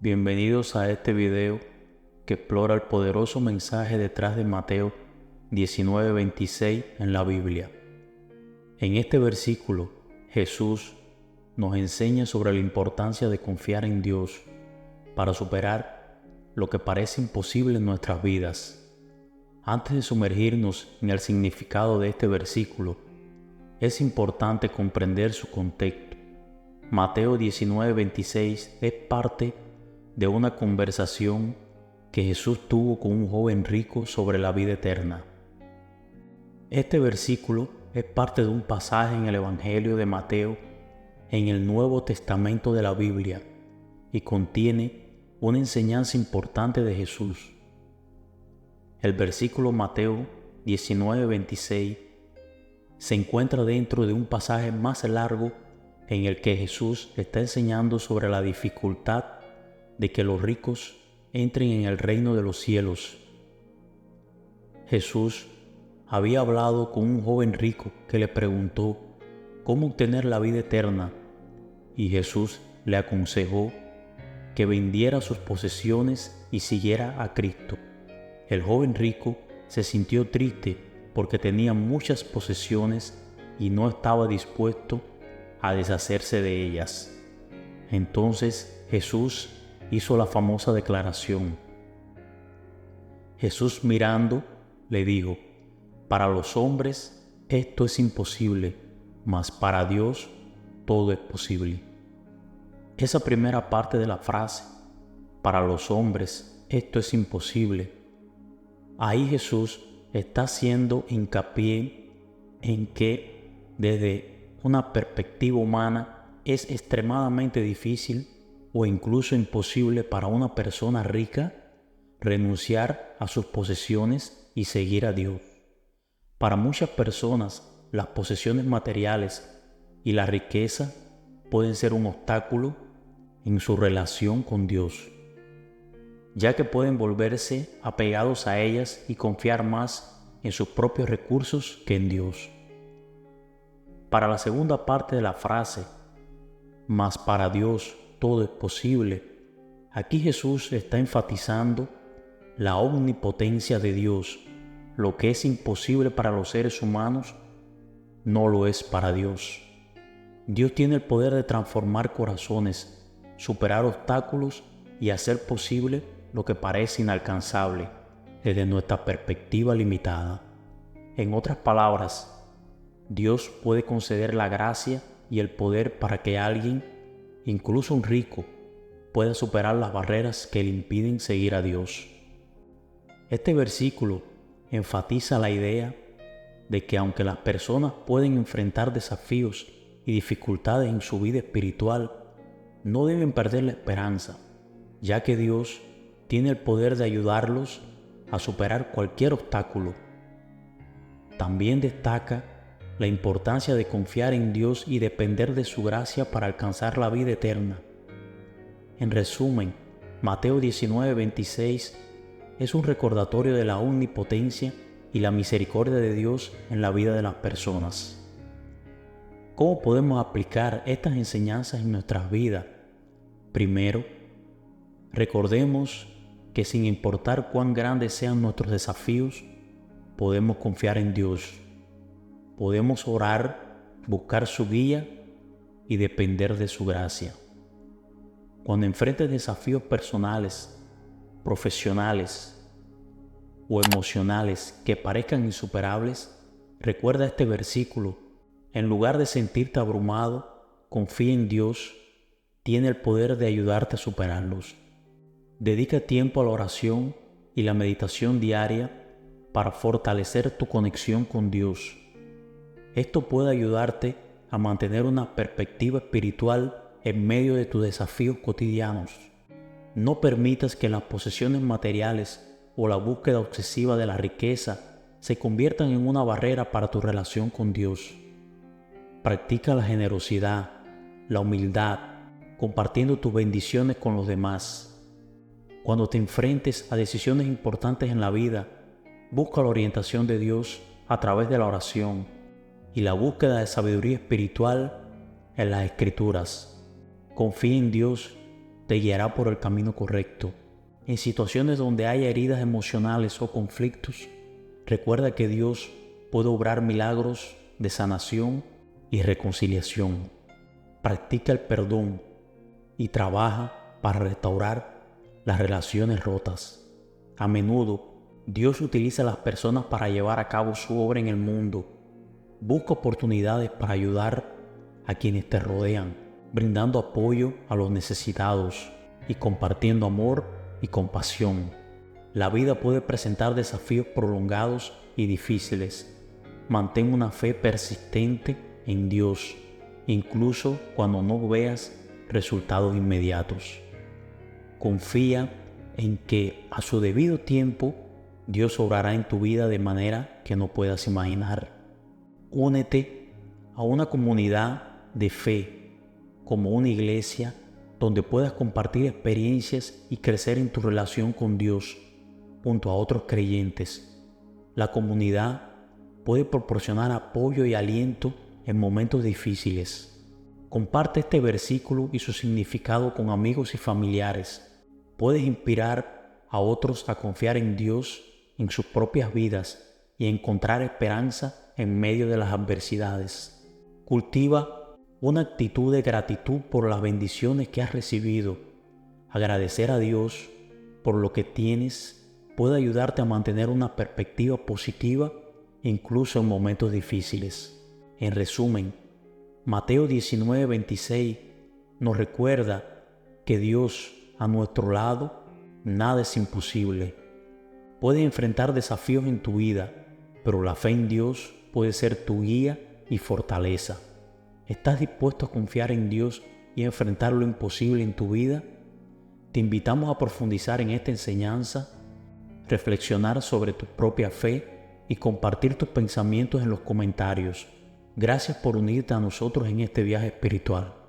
Bienvenidos a este video que explora el poderoso mensaje detrás de Mateo 19:26 en la Biblia. En este versículo, Jesús nos enseña sobre la importancia de confiar en Dios para superar lo que parece imposible en nuestras vidas. Antes de sumergirnos en el significado de este versículo, es importante comprender su contexto. Mateo 19:26 es parte de una conversación que Jesús tuvo con un joven rico sobre la vida eterna. Este versículo es parte de un pasaje en el Evangelio de Mateo en el Nuevo Testamento de la Biblia y contiene una enseñanza importante de Jesús. El versículo Mateo 19:26 se encuentra dentro de un pasaje más largo en el que Jesús está enseñando sobre la dificultad de que los ricos entren en el reino de los cielos. Jesús había hablado con un joven rico que le preguntó cómo obtener la vida eterna, y Jesús le aconsejó que vendiera sus posesiones y siguiera a Cristo. El joven rico se sintió triste porque tenía muchas posesiones y no estaba dispuesto a deshacerse de ellas. Entonces Jesús hizo la famosa declaración. Jesús mirando le dijo: para los hombres esto es imposible, mas para Dios todo es posible. Esa primera parte de la frase, para los hombres esto es imposible, ahí Jesús está haciendo hincapié en que desde una perspectiva humana es extremadamente difícil o incluso imposible para una persona rica renunciar a sus posesiones y seguir a Dios. Para muchas personas, las posesiones materiales y la riqueza pueden ser un obstáculo en su relación con Dios, ya que pueden volverse apegados a ellas y confiar más en sus propios recursos que en Dios. Para la segunda parte de la frase, mas para Dios todo es posible, aquí Jesús está enfatizando la omnipotencia de Dios. Lo que es imposible para los seres humanos no lo es para Dios. Dios tiene el poder de transformar corazones, superar obstáculos y hacer posible lo que parece inalcanzable desde nuestra perspectiva limitada. En otras palabras, Dios puede conceder la gracia y el poder para que alguien, incluso un rico, pueda superar las barreras que le impiden seguir a Dios. Este versículo enfatiza la idea de que aunque las personas pueden enfrentar desafíos y dificultades en su vida espiritual, no deben perder la esperanza, ya que Dios tiene el poder de ayudarlos a superar cualquier obstáculo. También destaca la importancia de confiar en Dios y depender de su gracia para alcanzar la vida eterna. En resumen, Mateo 19:26 es un recordatorio de la omnipotencia y la misericordia de Dios en la vida de las personas. ¿Cómo podemos aplicar estas enseñanzas en nuestras vidas? Primero, recordemos que sin importar cuán grandes sean nuestros desafíos, podemos confiar en Dios. Podemos orar, buscar su guía y depender de su gracia. Cuando enfrentes desafíos personales, profesionales o emocionales que parezcan insuperables, recuerda este versículo. En lugar de sentirte abrumado, confía en Dios, tiene el poder de ayudarte a superarlos. Dedica tiempo a la oración y la meditación diaria para fortalecer tu conexión con Dios. Esto puede ayudarte a mantener una perspectiva espiritual en medio de tus desafíos cotidianos. No permitas que las posesiones materiales o la búsqueda obsesiva de la riqueza se conviertan en una barrera para tu relación con Dios. Practica la generosidad, la humildad, compartiendo tus bendiciones con los demás. Cuando te enfrentes a decisiones importantes en la vida, busca la orientación de Dios a través de la oración y la búsqueda de sabiduría espiritual en las Escrituras. Confía en Dios te guiará por el camino correcto. En situaciones donde haya heridas emocionales o conflictos, recuerda que Dios puede obrar milagros de sanación y reconciliación. Practica el perdón y trabaja para restaurar las relaciones rotas. A menudo, Dios utiliza a las personas para llevar a cabo su obra en el mundo. Busca oportunidades para ayudar a quienes te rodean, brindando apoyo a los necesitados y compartiendo amor y compasión. La vida puede presentar desafíos prolongados y difíciles. Mantén una fe persistente en Dios, incluso cuando no veas resultados inmediatos. Confía en que a su debido tiempo Dios obrará en tu vida de manera que no puedas imaginar. Únete a una comunidad de fe, como una iglesia donde puedas compartir experiencias y crecer en tu relación con Dios junto a otros creyentes. La comunidad puede proporcionar apoyo y aliento en momentos difíciles. Comparte este versículo y su significado con amigos y familiares. Puedes inspirar a otros a confiar en Dios en sus propias vidas y encontrar esperanza en medio de las adversidades. Cultiva una actitud de gratitud por las bendiciones que has recibido. Agradecer a Dios por lo que tienes puede ayudarte a mantener una perspectiva positiva incluso en momentos difíciles. En resumen, Mateo 19:26 nos recuerda que Dios a nuestro lado, nada es imposible. Puedes enfrentar desafíos en tu vida, pero la fe en Dios puede ser tu guía y fortaleza. ¿Estás dispuesto a confiar en Dios y a enfrentar lo imposible en tu vida? Te invitamos a profundizar en esta enseñanza, reflexionar sobre tu propia fe y compartir tus pensamientos en los comentarios. Gracias por unirte a nosotros en este viaje espiritual.